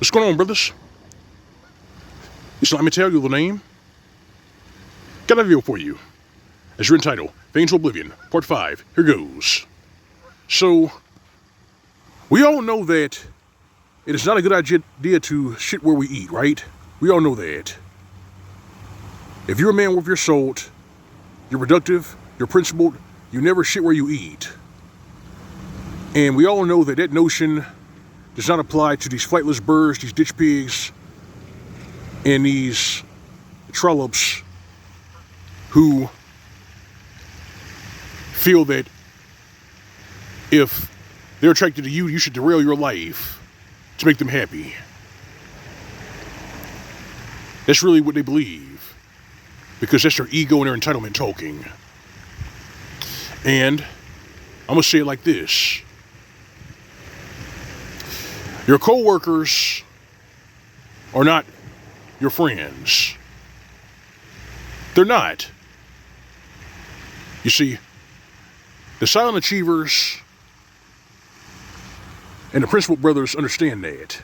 What's going on, brothers? Let me tell you the name. Got a video for you. As you're entitled, Veins of Oblivion, Part 5. Here goes. So, we all know that it is not a good idea to shit where we eat, right? We all know that. If you're a man worth your salt, you're productive, you're principled, you never shit where you eat. And we all know that that notion does not apply to these flightless birds, these ditch pigs, and these trollops who feel that if they're attracted to you, you should derail your life to make them happy. That's really what they believe, because that's their ego and their entitlement talking. And I'm gonna say it like this. Your co-workers are not your friends. They're not. You see, the silent achievers and the principal brothers understand that.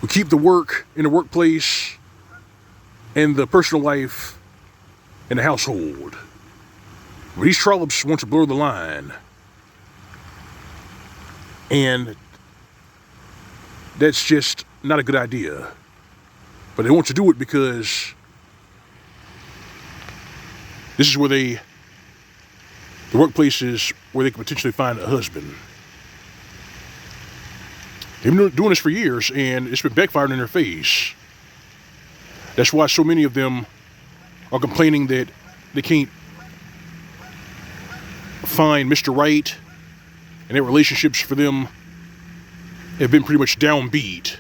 We keep the work in the workplace and the personal life in the household. But these trollops want to blur the line. And that's just not a good idea. But they want to do it because this is where the workplace is where they can potentially find a husband. They've been doing this for years, and it's been backfiring in their face. That's why so many of them are complaining that they can't find Mr. Right, and their relationships for them have been pretty much downbeat.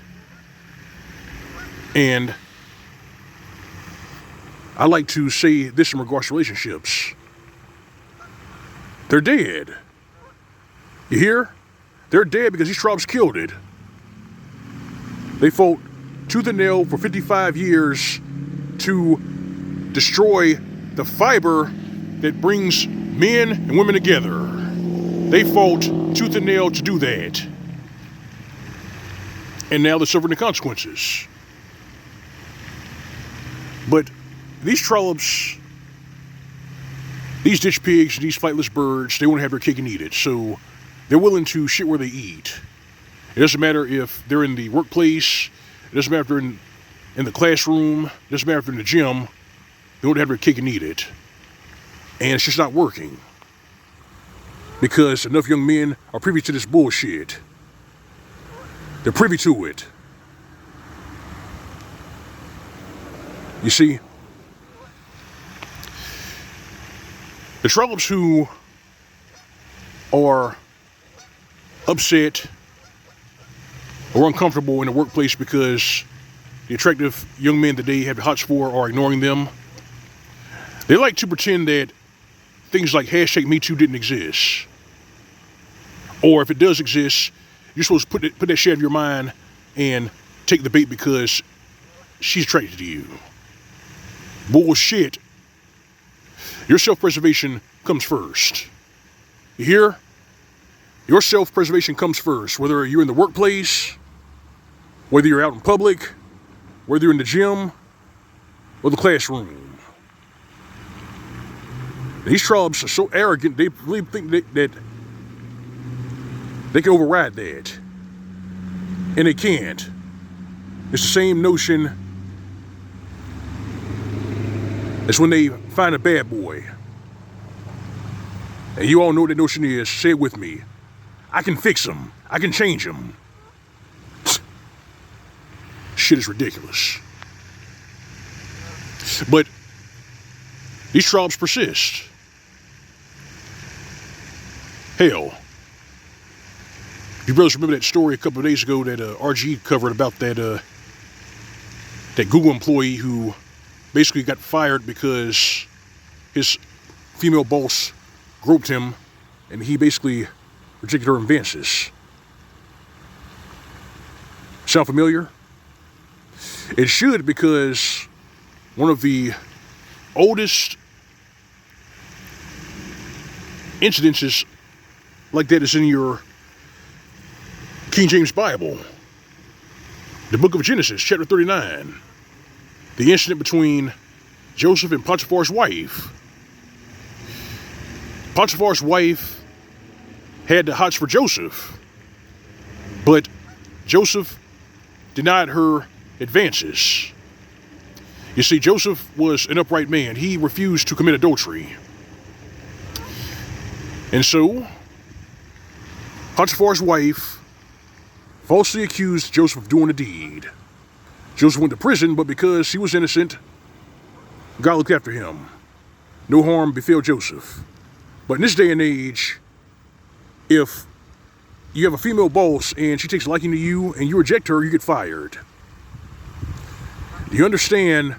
And I like to say this in regards to relationships. They're dead. You hear? They're dead because these trollops killed it. They fought tooth and nail for 55 years to destroy the fiber that brings men and women together. They fought tooth and nail to do that. And now they're suffering the consequences. But these trollops, these ditch pigs, these flightless birds, they want to have their cake and eat it. So they're willing to shit where they eat. It doesn't matter if they're in the workplace. It doesn't matter if they're in the classroom. It doesn't matter if they're in the gym. They want to have their cake and eat it. And it's just not working. Because enough young men are privy to this bullshit. They're privy to it. You see, the trollops who are upset or uncomfortable in the workplace because the attractive young men that they have the hots for are ignoring them, they like to pretend that things like hashtag #MeToo didn't exist. Or if it does exist, you're supposed to put that shit out of your mind and take the bait because she's attracted to you. Bullshit. Your self-preservation comes first. You hear? Your self-preservation comes first, whether you're in the workplace, whether you're out in public, whether you're in the gym, or the classroom. These trollops are so arrogant, they really think that they can override that. And they can't. It's the same notion as when they find a bad boy. And you all know what that notion is. Say it with me. I can fix him. I can change him. Shit is ridiculous. But these trollops persist. Hell, you brothers remember that story a couple of days ago that RG covered about that Google employee who basically got fired because his female boss groped him and he basically rejected her advances. Sound familiar? It should, because one of the oldest incidences like that is in your King James Bible. The book of Genesis, chapter 39. The incident between Joseph and Potiphar's wife. Potiphar's wife had the hots for Joseph, but Joseph denied her advances. You see, Joseph was an upright man. He refused to commit adultery. And so, Potiphar's wife falsely accused Joseph of doing the deed. Joseph went to prison, but because he was innocent, God looked after him. No harm befell Joseph. But in this day and age, if you have a female boss and she takes a liking to you and you reject her, you get fired. Do you understand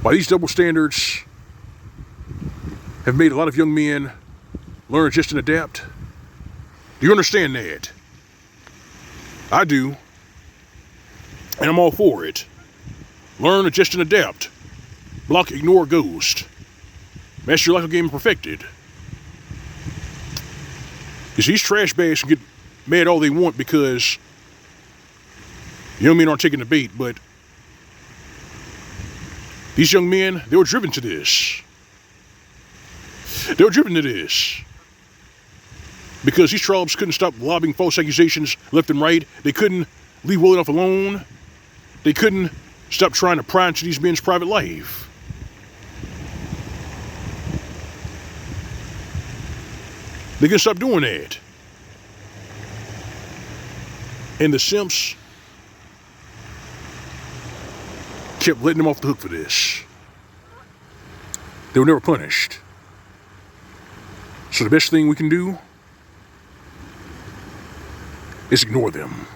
why these double standards have made a lot of young men learn, adjust, and adapt? Do you understand that? I do. And I'm all for it. Learn, adjust, and adapt. Block, ignore, ghost. Master your life game perfected. You see, these trash bags can get mad all they want because young men aren't taking the bait, but these young men, they were driven to this. They were driven to this because these trolls couldn't stop lobbing false accusations left and right. They couldn't leave well enough alone. They couldn't stop trying to pry into these men's private life. They couldn't stop doing that. And the simps kept letting them off the hook for this. They were never punished. So the best thing we can do is ignore them.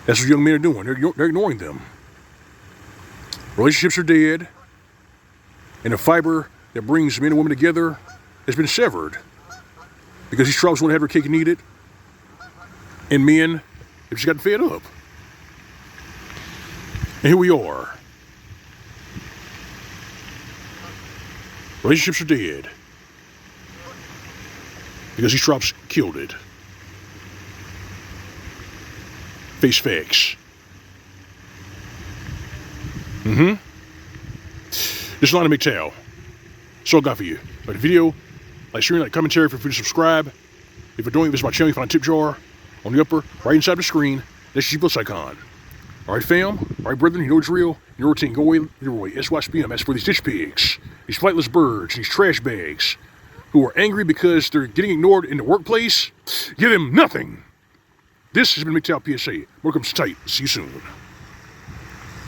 That's what young men are doing. They're ignoring them. Relationships are dead, and the fiber that brings men and women together has been severed because these tribes want to have their cake and eat it, and men have just gotten fed up. And here we are. Relationships are dead because these tribes killed it. Face facts. This is L.O.M. Mgtow. That's all I got for you. Like the video, like sharing, like commentary, feel free to subscribe. If you're doing this, my channel, you find a tip jar on the upper right inside the screen. That's the plus icon. Alright, fam. Alright, brethren, you know it's real. Your routine, go away, your way. SYSBM. As for these ditch pigs, these flightless birds, these trash bags who are angry because they're getting ignored in the workplace, give them nothing. This has been Mgtow PSA. Welcome to tight. See you soon.